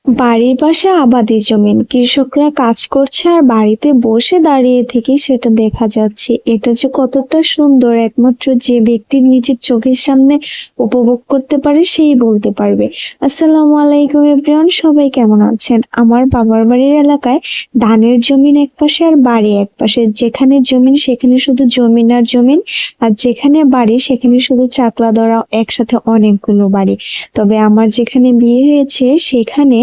বাড়ির পাশে আবাদি জমিন, কৃষকরা কাজ করছে আর বাড়িতে বসে দাঁড়িয়ে থেকে সেটা দেখা যাচ্ছে। এটা যে কতটা সুন্দর একমাত্র যে ব্যক্তি নিজের চোখের সামনে উপভোগ করতে পারে সেই বলতে পারবে। আসসালামু আলাইকুম এভরিওয়ান, সবাই কেমন আছেন? আমার বাবার বাড়ির এলাকায় ধানের জমিন এক পাশে আর বাড়ি এক পাশে। যেখানে জমিন সেখানে শুধু জমিন আর জমিন, আর যেখানে বাড়ি সেখানে শুধু চাকলা ধরা একসাথে অনেকগুলো বাড়ি। তবে আমার যেখানে বিয়ে হয়েছে সেখানে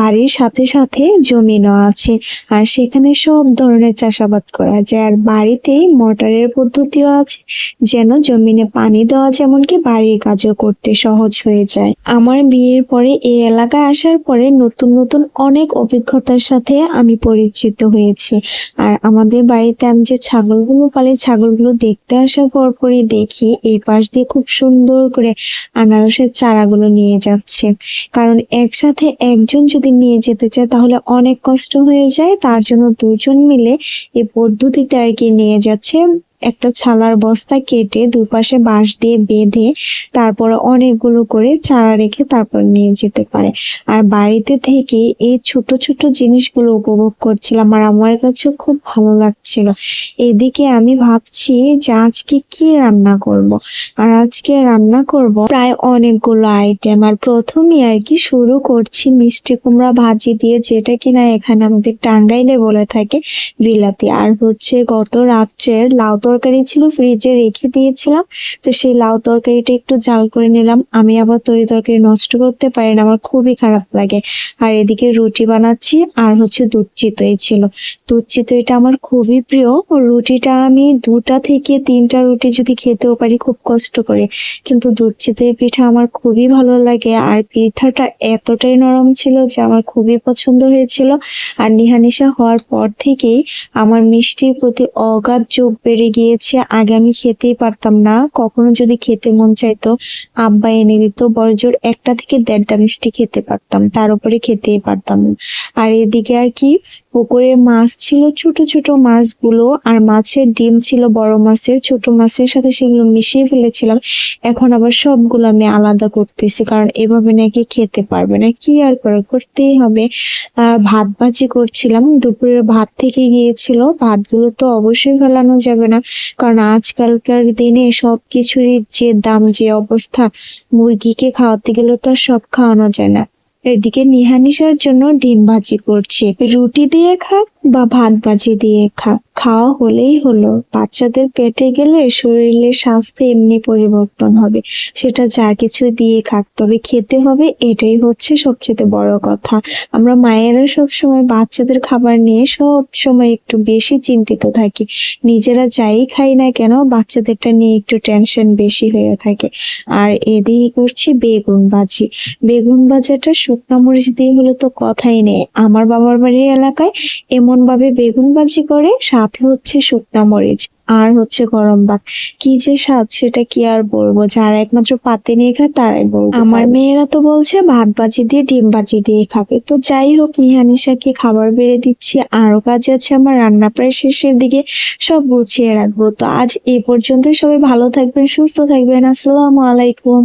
বাড়ির সাথে সাথে জমিনও আছে, আর সেখানে সব ধরনের চাষাবাদ করা যায়। আর বাড়িতেই মোটরের পদ্ধতিও আছে, যেন জমিনে পানি দেওয়া যেমনকি বাড়ির কাজও করতে সহজ হয়ে যায়। আমার বিয়ের পরে এই এলাকায় আসার পরে নতুন নতুন অনেক অভিজ্ঞতার সাথে আমি পরিচিত হয়েছি। আর আমাদের বাড়িতে আমি যে ছাগলগুলো পালি, ছাগলগুলো দেখতে আসার পরপরই দেখি এই পাশ দিয়ে খুব সুন্দর করে আনারসের চারাগুলো নিয়ে যাচ্ছে। কারণ একসাথে একজন যদি নিয়ে যেতে চায় তাহলে অনেক কষ্ট হয়ে যায়, তার জন্য দুজন মিলে এই পদ্ধতিতে আর কি নিয়ে যাচ্ছে। একটা ছালার বস্তা কেটে দুপাশে বাঁশ দিয়ে বেঁধে তারপরে অনেকগুলো করে চারা রেখে তারপর নিয়ে যেতে পারে। আর বাড়িতে থেকে এই ছোট ছোট জিনিসগুলো উপভোগ করছিলাম আর আমার কাছে খুব ভালো লাগছিল। এদিকে আমি ভাবছি যে আজকে কি রান্না করব। আর আজকে রান্না করব প্রায় অনেকগুলো আইটেম। আর প্রথমে আর কি শুরু করছি মিষ্টি কুমড়া ভাজি দিয়ে, যেটা কিনা এখানে আমাদের টাঙ্গাইলে বলে থাকে বিলাতি। আর হচ্ছে গত রাত্রের লাউ তরকারি ছিল, ফ্রিজে রেখে দিয়েছিলাম, তো সেই লাউ তরকারিটা একটু জাল করে নিলাম। আমি আবার তরকারি নষ্ট করতে পারি না, আমার খুবই খারাপ লাগে। আর এদিকে রুটি বানাচ্ছি, আর হচ্ছে দুধ চিতই ছিল। দুধ চিতইটা আমার খুবই প্রিয়। রুটিটা আমি 2টা থেকে 3টা রুটি যদি খেতেও পারি খুব কষ্ট করে, কিন্তু দুধ চিতই পিঠা আমার খুবই ভালো লাগে। আর পিঠাটা এতটাই নরম ছিল যে আমার খুবই পছন্দ হয়েছিল। আর নিহানিশা হওয়ার পর থেকেই আমার মিষ্টির প্রতি অগাধ ঝোঁক বেড়ে গিয়েছে। আগে আমি খেতেই পারতাম না, কখনো যদি খেতে মন চাইতো আব্বা এনে দিত, বড়জোর 1টা থেকে 1.5টা মিষ্টি খেতে পারতাম, তার উপরে খেতেই পারতাম না। আর এদিকে আর কি পুকুরে মাছ ছিল, ছোট ছোট মাছগুলো, আর মাছের ডিম ছিল বড় মাছের, ছোট মাছের সাথে সেগুলো মিশিয়ে ফেলেছিলাম। এখন আবার সবগুলো আমি আলাদা করতেছি, কারণ এভাবে নাকি খেতে পারবে না, কি আর করতেই হবে। ভাত ভাজি করছিলাম, দুপুরের ভাত থেকে গিয়েছিল, ভাতগুলো তো অবশ্যই ফেলানো যাবে না, কারণ আজকালকার দিনে সবকিছুরই যে দাম, যে অবস্থা, মুরগিকে খাওয়াতে গেলে তো আর সব খাওয়ানো যায় না। এদিকে নিহানিশার জন্য ডিম ভাজি করছি। রুটি দিয়ে খাক বা ভাত ভাজি দিয়ে খাক, খাওয়া হলেই হলো। বাচ্চাদের পেটে গেলে শরীরের স্বাস্থ্য এমনি পরিবর্তন হবে, সেটা যা কিছু দিয়ে খাক, তবে খেতে হবে, এটাই হচ্ছে সবচেয়ে বড় কথা। আমরা মায়েরা সব সময় বাচ্চাদের খাবার নিয়ে সব সময় একটু বেশি চিন্তিত থাকি। নিজেরা যাই খাই না কেন বাচ্চাদেরটা নিয়ে একটু টেনশন বেশি হয়ে থাকে। আর এদিকে করছি বেগুন ভাজি। বেগুন ভাজাটা শুকনা মরিচ দিয়ে হলে তো কথাই নেই। আমার বাবার বাড়ির এলাকায় এমন ভাবে বেগুন ভাজি করে, সাথে হচ্ছে শুকনা মরিচ আর হচ্ছে গরম ভাত, কি যে স্বাদ সেটা কি আর বলবো, যারা একমাত্র পাতে নিয়ে খায় তারাই বলবো। আমার মেয়েরা তো বলছে ভাত ভাজি দিয়ে ডিম ভাজি দিয়ে খাবে। তো যাই হোক, নিহানিশাকে খাবার বেড়ে দিচ্ছি, আরো কাজ আছে আমার, রান্না প্রায় শেষের দিকে, সব গুছিয়ে রাখবো। তো আজ এই পর্যন্তই, সবাই ভালো থাকবেন, সুস্থ থাকবেন, আসসালামু আলাইকুম।